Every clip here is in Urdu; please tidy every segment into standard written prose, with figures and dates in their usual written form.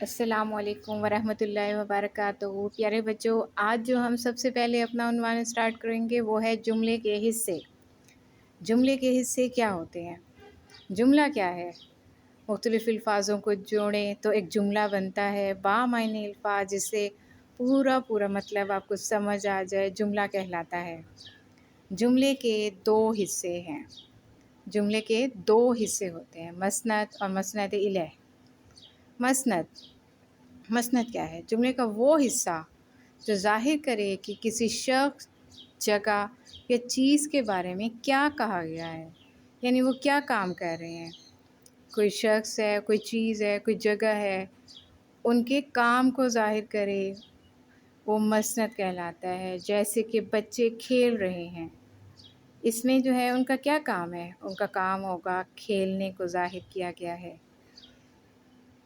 السلام علیکم ورحمۃ اللہ وبرکاتہ۔ پیارے بچوں، آج جو ہم سب سے پہلے اپنا عنوان اسٹارٹ کریں گے وہ ہے جملے کے حصے۔ جملے کے حصے کیا ہوتے ہیں؟ جملہ کیا ہے؟ مختلف الفاظوں کو جوڑیں تو ایک جملہ بنتا ہے، بامعنی الفاظ جس سے پورا مطلب آپ کو سمجھ آ جائے، جملہ کہلاتا ہے۔ جملے کے دو حصے ہیں۔ جملے کے دو حصے ہوتے ہیں، مسند اور مسند الیہ۔ مسند کیا ہے؟ جملے کا وہ حصہ جو ظاہر کرے کہ کسی شخص، جگہ یا چیز کے بارے میں کیا کہا گیا ہے، یعنی وہ کیا کام کر رہے ہیں۔ کوئی شخص ہے، کوئی چیز ہے، کوئی جگہ ہے، ان کے کام کو ظاہر کرے، وہ مسند کہلاتا ہے۔ جیسے کہ بچے کھیل رہے ہیں، اس میں جو ہے ان کا کیا کام ہے؟ ان کا کام ہوگا کھیلنے کو ظاہر کیا گیا ہے،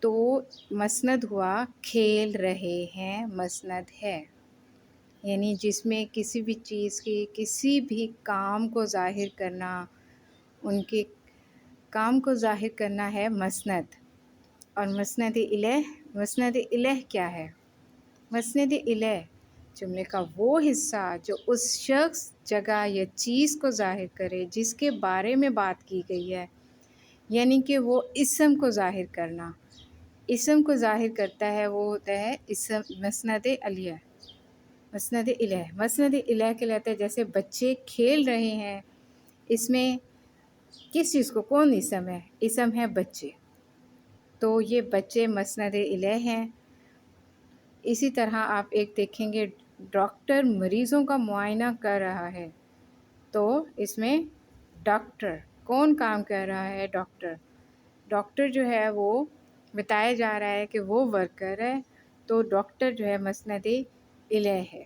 تو مسند ہوا کھیل رہے ہیں، مسند ہے۔ یعنی جس میں کسی بھی چیز کی کسی بھی کام کو ظاہر کرنا، ان کے کام کو ظاہر کرنا ہے مسند۔ اور مسند الیہ کیا ہے؟ مسند الیہ جملے کا وہ حصہ جو اس شخص، جگہ یا چیز کو ظاہر کرے جس کے بارے میں بات کی گئی ہے، یعنی کہ وہ اسم کو ظاہر کرنا۔ اسم کو ظاہر کرتا ہے، وہ ہوتا ہے اسم مسند الیہ۔ مسند الیہ کہلاتا ہے۔ جیسے بچے کھیل رہے ہیں، اس میں کس چیز کو کون اسم ہے؟ اسم ہے بچے، تو یہ بچے مسند الیہ ہیں۔ اسی طرح آپ ایک دیکھیں گے، ڈاکٹر مریضوں کا معائنہ کر رہا ہے، تو اس میں ڈاکٹر کون کام کر رہا ہے؟ ڈاکٹر جو ہے وہ بتایا جا رہا ہے کہ وہ ورکر ہے، تو ڈاکٹر جو ہے مسند الیہ ہے۔